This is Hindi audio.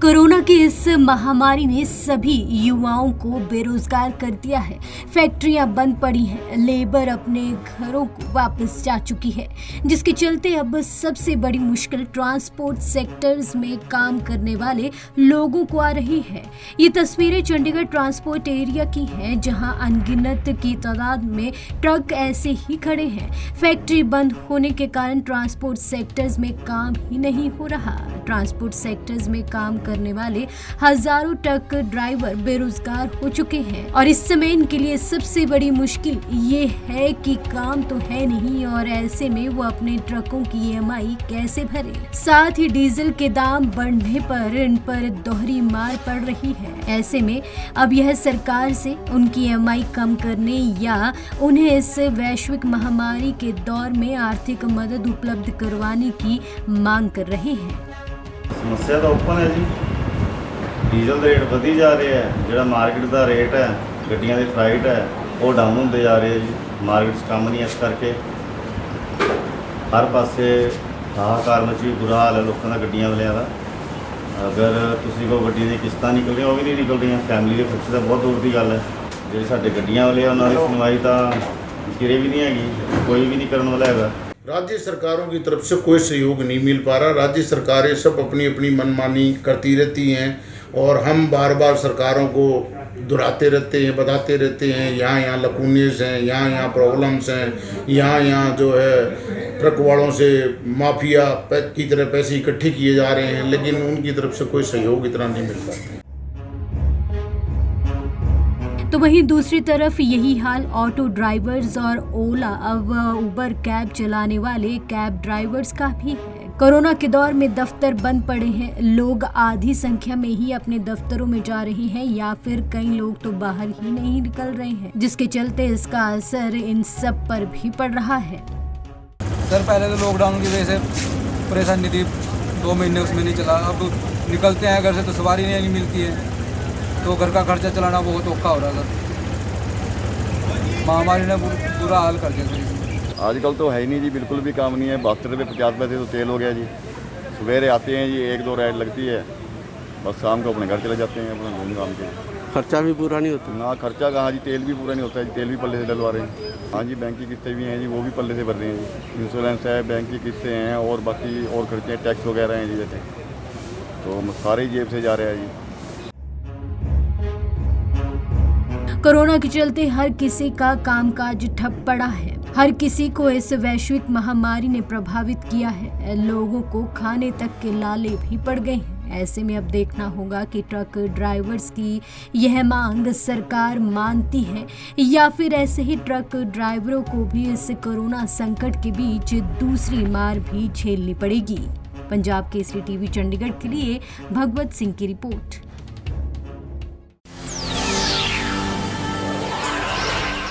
कोरोना की इस महामारी ने सभी युवाओं को बेरोजगार कर दिया है। फैक्ट्रियां बंद पड़ी हैं, लेबर अपने घरों को वापस जा चुकी है, जिसके चलते अब सबसे बड़ी मुश्किल ट्रांसपोर्ट सेक्टर्स में काम करने वाले लोगों को आ रही है। ये तस्वीरें चंडीगढ़ ट्रांसपोर्ट एरिया की हैं, जहां अनगिनत की तादाद में ट्रक ऐसे ही खड़े हैं। फैक्ट्री बंद होने के कारण ट्रांसपोर्ट सेक्टर्स में काम ही नहीं हो रहा। ट्रांसपोर्ट सेक्टर्स में काम करने वाले हजारों ट्रक ड्राइवर बेरोजगार हो चुके हैं और इस समय इनके लिए सबसे बड़ी मुश्किल ये है कि काम तो है नहीं और ऐसे में वो अपने ट्रकों की ईएमआई कैसे भरे। साथ ही डीजल के दाम बढ़ने पर इन पर दोहरी मार पड़ रही है। ऐसे में अब यह सरकार से उनकी ईएमआई कम करने या उन्हें इस वैश्विक महामारी के दौर में आर्थिक मदद उपलब्ध करवाने की मांग कर रहे हैं। समस्या तो ओपन है जी। डीजल ਦੇ ਰੇਟ ਵਧੀ ਜਾ ਰਹੇ ਹੈ, ਜਿਹੜਾ ਮਾਰਕੀਟ ਦਾ ਰੇਟ ਹੈ, ਗੱਡੀਆਂ ਦੀ ਫਰਾਈਟ ਹੈ, ਉਹ ਡਾਊਨ ਹੁੰਦੇ ਜਾ ਰਹੇ ਜੀ। ਮਾਰਕੀਟ 'ਚ ਕੰਮ ਨਹੀਂ, ਇਸ ਕਰਕੇ ਹਰ ਪਾਸੇ ਹਾਹਾਕਾਰ ਮਚੀ, ਬੁਰਾ ਹਾਲ ਹੈ ਲੋਕਾਂ ਦਾ, ਗੱਡੀਆਂ ਵਾਲਿਆਂ ਦਾ। ਅਗਰ ਤੁਸੀਂ ਕੋ ਗੱਡੀ ਦੀ ਕਿਸ਼ਤਾਂ ਨਿਕਲ ਰਹੀਆਂ, ਉਹ ਵੀ ਨਹੀਂ ਨਿਕਲ ਰਹੀਆਂ। ਫੈਮਿਲੀ ਦੇ ਖਰਚੇ ਤਾਂ ਬਹੁਤ ਦੂਰ ਦੀ ਗੱਲ ਹੈ। ਜਿਹੜੇ ਸਾਡੇ ਗੱਡੀਆਂ ਵਾਲੇ ਆ, ਉਹਨਾਂ ਦੀ ਸੁਣਵਾਈ ਤਾਂ ਕਿਰੇ ਵੀ ਨਹੀਂ ਹੈਗੀ, ਕੋਈ ਵੀ ਨਹੀਂ ਕਰਨ ਵਾਲਾ ਹੈਗਾ। राज्य सरकारों की तरफ से कोई सहयोग नहीं मिल पा रहा। राज्य सरकारें सब अपनी अपनी मनमानी करती रहती हैं और हम बार बार सरकारों को दोहराते रहते हैं, बताते रहते हैं यहाँ लकूनेस हैं, यहाँ प्रॉब्लम्स हैं, यहाँ जो है ट्रक वालों से माफिया की तरह पैसे इकट्ठे किए जा रहे हैं, लेकिन उनकी तरफ से कोई सहयोग इतना नहीं मिल पाता। तो वहीं दूसरी तरफ यही हाल ऑटो ड्राइवर्स और ओला अब उबर कैब चलाने वाले कैब ड्राइवर्स का भी है। कोरोना के दौर में दफ्तर बंद पड़े हैं, लोग आधी संख्या में ही अपने दफ्तरों में जा रहे हैं या फिर कई लोग तो बाहर ही नहीं निकल रहे हैं, जिसके चलते इसका असर इन सब पर भी पड़ रहा है। सर पहले तो लॉकडाउन की वजह से परेशानी थी, 2 महीने उसमें नहीं चला। अब निकलते हैं घर से तो सवारी नहीं मिलती है, तो घर का खर्चा चलाना बहुत औखा हो रहा था। महामारी ने बुरा हाल कर दिया सर। आजकल तो है ही नहीं जी, बिल्कुल भी काम नहीं है। 72 रुपये 50 पैसे तो तेल हो गया जी। सवेरे आते हैं जी, 1-2 राइड लगती है, बस शाम को अपने घर चले जाते हैं अपना घूम घाम के। खर्चा भी पूरा नहीं होता ना, खर्चा कहाँ जी, तेल भी पूरा नहीं होता है जी। तेल भी पल्ले से डलवा रहे हैं। हाँ जी, बैंक की किस्तें भी हैं जी, वो भी पल्ले से भर रहे हैं जी। इंश्योरेंस है, बैंक की किस्तें हैं और बाकी और खर्चे, टैक्स वगैरह हैं जी, जैसे तो हम सारे जेब से जा रहे हैं जी। कोरोना के चलते हर किसी का कामकाज ठप पड़ा है। हर किसी को इस वैश्विक महामारी ने प्रभावित किया है। लोगों को खाने तक के लाले भी पड़ गए हैं। ऐसे में अब देखना होगा कि ट्रक ड्राइवर्स की यह मांग सरकार मानती है या फिर ऐसे ही ट्रक ड्राइवरों को भी इस कोरोना संकट के बीच दूसरी मार भी झेलनी पड़ेगी। पंजाब केसरी टीवी चंडीगढ़ के लिए भगवत सिंह की रिपोर्ट।